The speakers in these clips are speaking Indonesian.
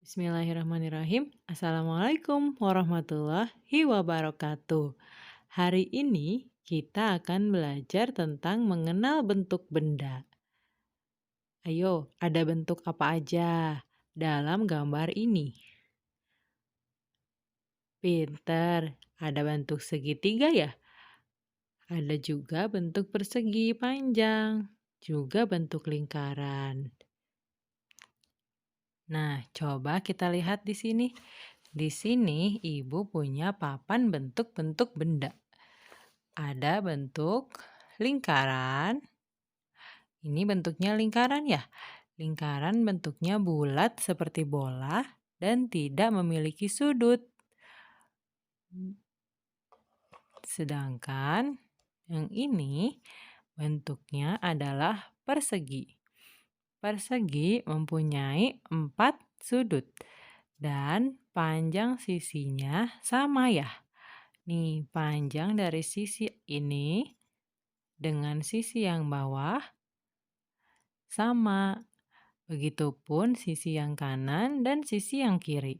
Bismillahirrahmanirrahim. Assalamualaikum warahmatullahi wabarakatuh. Hari ini kita akan belajar tentang mengenal bentuk benda. Ayo, ada bentuk apa aja dalam gambar ini? Pinter, ada bentuk segitiga ya? Ada juga bentuk persegi panjang, juga bentuk lingkaran. Nah, coba kita lihat di sini. Di sini ibu punya papan bentuk-bentuk benda. Ada bentuk lingkaran. Ini bentuknya lingkaran ya. Lingkaran bentuknya bulat seperti bola dan tidak memiliki sudut. Sedangkan yang ini bentuknya adalah persegi. Persegi mempunyai 4 sudut dan panjang sisinya sama ya. Nih, panjang dari sisi ini dengan sisi yang bawah sama. Begitupun sisi yang kanan dan sisi yang kiri.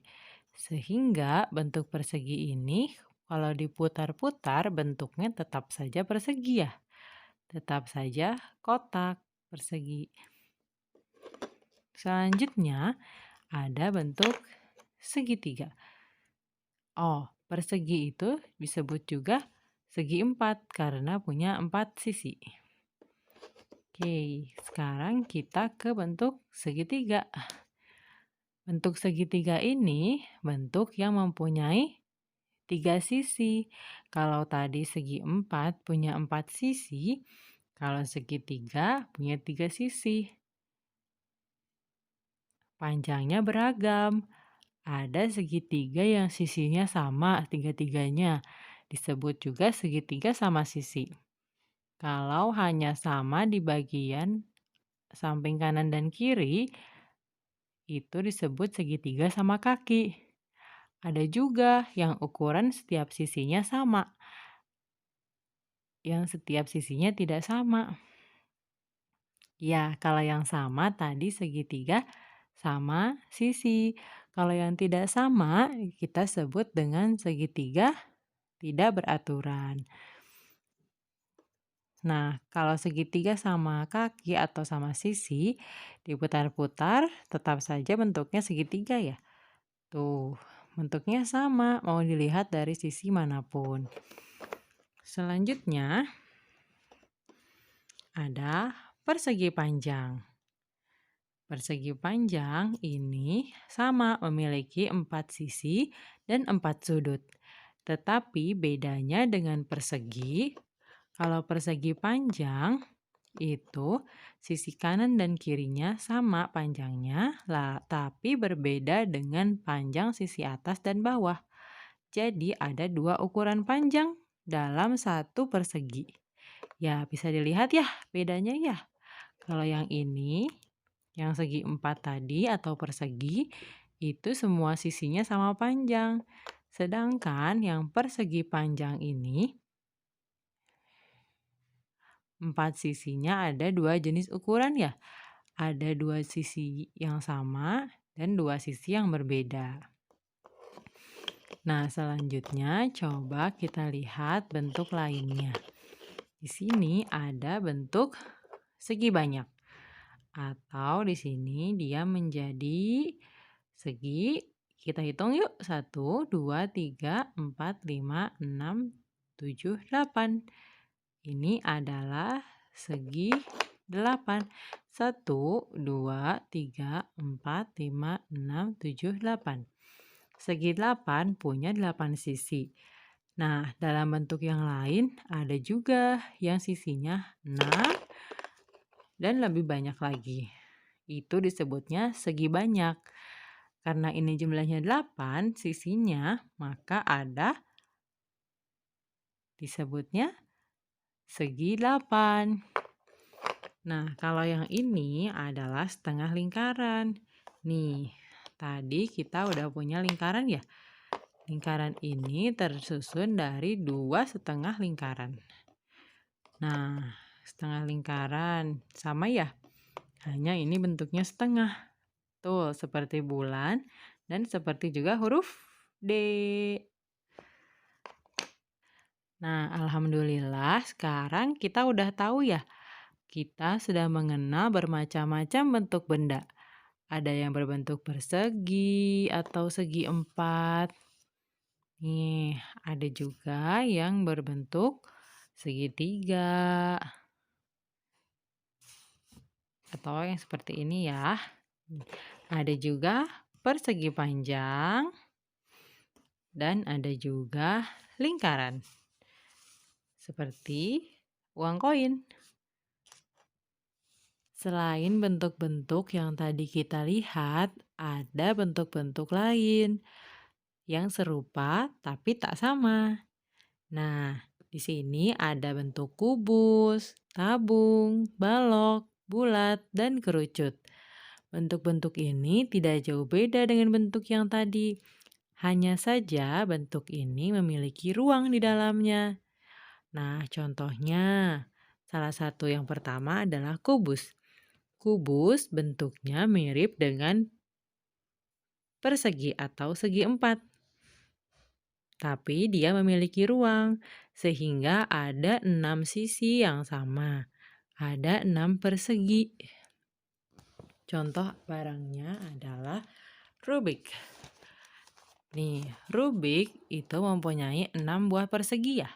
Sehingga bentuk persegi ini kalau diputar-putar bentuknya tetap saja persegi ya. Tetap saja kotak persegi. Selanjutnya ada bentuk segitiga. Oh, persegi itu disebut juga segi 4 karena punya 4 sisi. Oke, sekarang kita ke bentuk segitiga. Bentuk segitiga ini bentuk yang mempunyai 3 sisi. Kalau tadi segi 4 punya 4 sisi, kalau segitiga punya 3 sisi. Panjangnya beragam. Ada segitiga yang sisinya sama tiga-tiganya. Disebut juga segitiga sama sisi. Kalau hanya sama di bagian samping kanan dan kiri, itu disebut segitiga sama kaki. Ada juga yang ukuran setiap sisinya sama, yang setiap sisinya tidak sama. Ya, kalau yang sama tadi segitiga sama sisi. Kalau yang tidak sama, kita sebut dengan segitiga tidak beraturan. Nah, kalau segitiga sama kaki atau sama sisi, diputar-putar tetap saja bentuknya segitiga ya. Tuh, bentuknya sama, mau dilihat dari sisi manapun. Selanjutnya, ada persegi panjang. Persegi panjang ini sama memiliki 4 sisi dan 4 sudut. Tetapi bedanya dengan persegi, kalau persegi panjang itu sisi kanan dan kirinya sama panjangnya, tapi berbeda dengan panjang sisi atas dan bawah. Jadi ada 2 ukuran panjang dalam satu persegi. Ya, bisa dilihat ya bedanya ya. Kalau yang ini, yang segi 4 tadi atau persegi, itu semua sisinya sama panjang. Sedangkan yang persegi panjang ini, 4 sisinya ada 2 jenis ukuran ya. Ada 2 sisi yang sama dan 2 sisi yang berbeda. Nah, selanjutnya coba kita lihat bentuk lainnya. Di sini ada bentuk segi banyak. Atau di sini dia menjadi segi, kita hitung yuk. 1, 2, 3, 4, 5, 6, 7, 8. Ini adalah segi 8. 1, 2, 3, 4, 5, 6, 7, 8. Segi 8 punya 8 sisi. Nah, dalam bentuk yang lain ada juga yang sisinya 6 dan lebih banyak lagi. Itu disebutnya segi banyak. Karena ini jumlahnya 8 sisinya, maka ada disebutnya segi 8. Nah, kalau yang ini adalah setengah lingkaran. Nih, tadi kita udah punya lingkaran ya. Lingkaran ini tersusun dari 2 setengah lingkaran. Nah, setengah lingkaran sama ya. Hanya ini bentuknya setengah. Tuh, seperti bulan Dan seperti juga huruf D. Nah, alhamdulillah sekarang kita udah tahu ya. Kita sudah mengenal bermacam-macam bentuk benda. Ada yang berbentuk persegi atau segi empat. Nih, ada juga yang berbentuk segitiga atau yang seperti ini ya. Ada juga persegi panjang dan ada juga lingkaran seperti uang koin. Selain bentuk-bentuk yang tadi kita lihat, ada bentuk-bentuk lain yang serupa tapi tak sama. Nah, di sini ada bentuk kubus, tabung, balok, bulat, dan kerucut. Bentuk-bentuk ini tidak jauh beda dengan bentuk yang tadi. Hanya saja bentuk ini memiliki ruang di dalamnya. Nah, contohnya, salah satu yang pertama adalah kubus. Kubus bentuknya mirip dengan persegi atau segi empat. Tapi dia memiliki ruang, sehingga ada 6 sisi yang sama. Ada 6 persegi. Contoh barangnya adalah Rubik. Nih, Rubik itu mempunyai 6 buah persegi ya.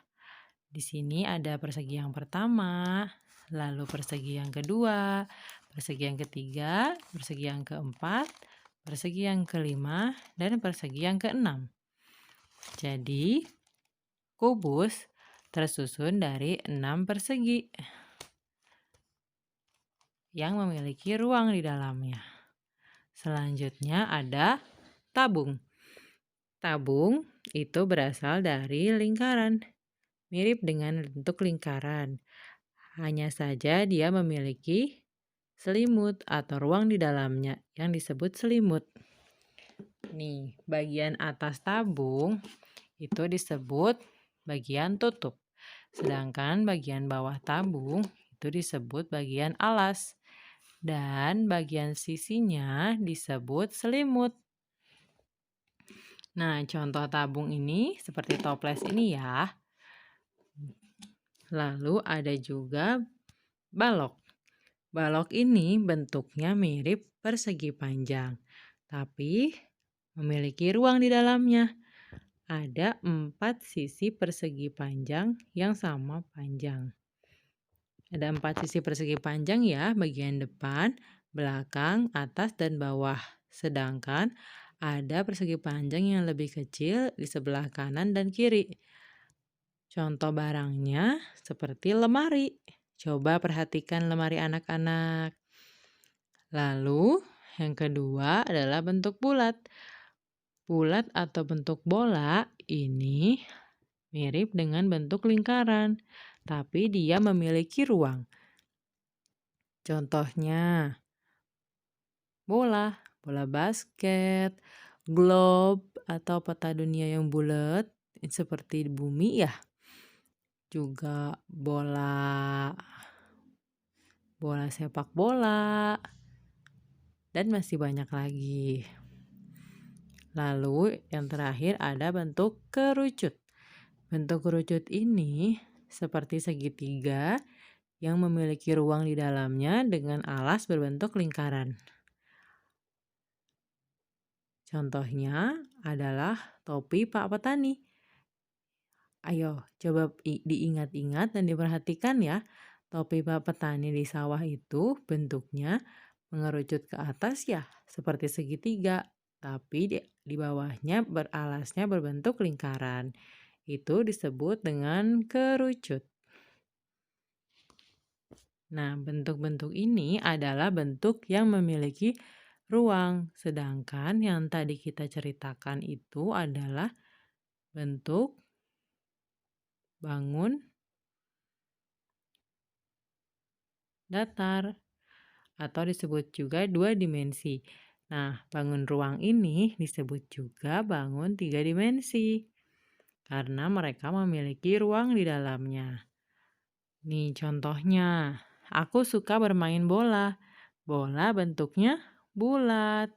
Di sini ada persegi yang pertama, lalu persegi yang kedua, persegi yang ketiga, persegi yang keempat, persegi yang kelima, dan persegi yang keenam. Jadi, kubus tersusun dari 6 persegi yang memiliki ruang di dalamnya. Selanjutnya ada tabung. Tabung itu berasal dari lingkaran, mirip dengan bentuk lingkaran. Hanya saja dia memiliki selimut atau ruang di dalamnya yang disebut selimut. Nih, bagian atas tabung itu disebut bagian tutup. Sedangkan bagian bawah tabung itu disebut bagian alas. Dan bagian sisinya disebut selimut. Nah, contoh tabung ini seperti toples ini ya. Lalu ada juga balok. Balok ini bentuknya mirip persegi panjang, tapi memiliki ruang di dalamnya. Ada 4 sisi persegi panjang yang sama panjang. Ada 4 sisi persegi panjang ya, bagian depan, belakang, atas, dan bawah. Sedangkan ada persegi panjang yang lebih kecil di sebelah kanan dan kiri. Contoh barangnya seperti lemari. Coba perhatikan lemari anak-anak. Lalu yang kedua adalah bentuk bulat. Bulat atau bentuk bola ini mirip dengan bentuk lingkaran, tapi dia memiliki ruang. Contohnya bola basket, globe atau peta dunia yang bulat seperti bumi ya. Juga bola sepak bola dan masih banyak lagi. Lalu yang terakhir ada bentuk kerucut. Bentuk kerucut ini seperti segitiga yang memiliki ruang di dalamnya dengan alas berbentuk lingkaran. Contohnya adalah topi Pak Petani. Ayo coba diingat-ingat dan diperhatikan ya. Topi Pak Petani di sawah itu bentuknya mengerucut ke atas ya, seperti segitiga. Tapi di bawahnya alasnya berbentuk lingkaran. Itu disebut dengan kerucut. Nah, bentuk-bentuk ini adalah bentuk yang memiliki ruang. Sedangkan yang tadi kita ceritakan itu adalah bentuk bangun datar atau disebut juga 2 dimensi. Nah, bangun ruang ini disebut juga bangun 3 dimensi karena mereka memiliki ruang di dalamnya. Nih contohnya, aku suka bermain bola. Bola bentuknya bulat.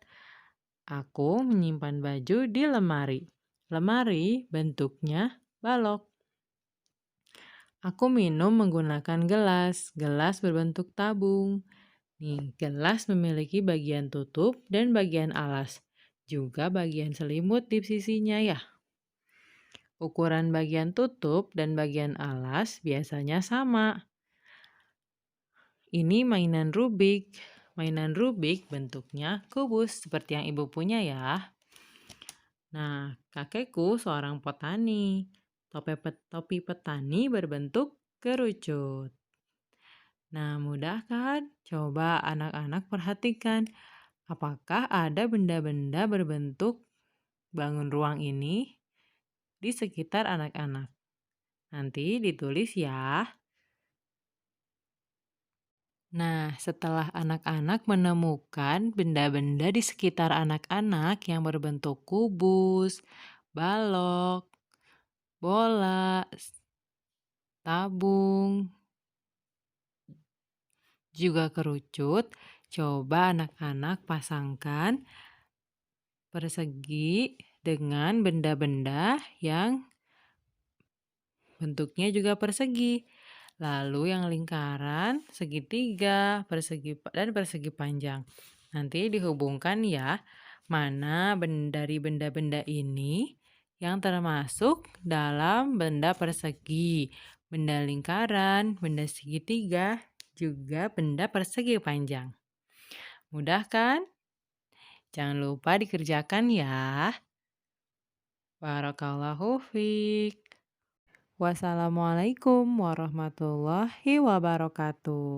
Aku menyimpan baju di lemari. Lemari bentuknya balok. Aku minum menggunakan gelas. Gelas berbentuk tabung. Nih, gelas memiliki bagian tutup dan bagian alas. Juga bagian selimut di sisinya ya. Ukuran bagian tutup dan bagian alas biasanya sama. Ini mainan Rubik. Mainan Rubik bentuknya kubus seperti yang ibu punya ya. Nah, kakekku seorang petani. Topi petani berbentuk kerucut. Nah, mudah kan? Coba anak-anak perhatikan. Apakah ada benda-benda berbentuk bangun ruang ini di sekitar anak-anak? Nanti ditulis ya. Nah, setelah anak-anak menemukan benda-benda di sekitar anak-anak yang berbentuk kubus, balok, bola, tabung, juga kerucut, coba anak-anak pasangkan persegi dengan benda-benda yang bentuknya juga persegi. Lalu yang lingkaran, segitiga, dan persegi panjang. Nanti dihubungkan ya, mana dari benda-benda ini yang termasuk dalam benda persegi, benda lingkaran, benda segitiga, juga benda persegi panjang. Mudah kan? Jangan lupa dikerjakan ya. Barakallahu fiik. Wassalamualaikum warahmatullahi wabarakatuh.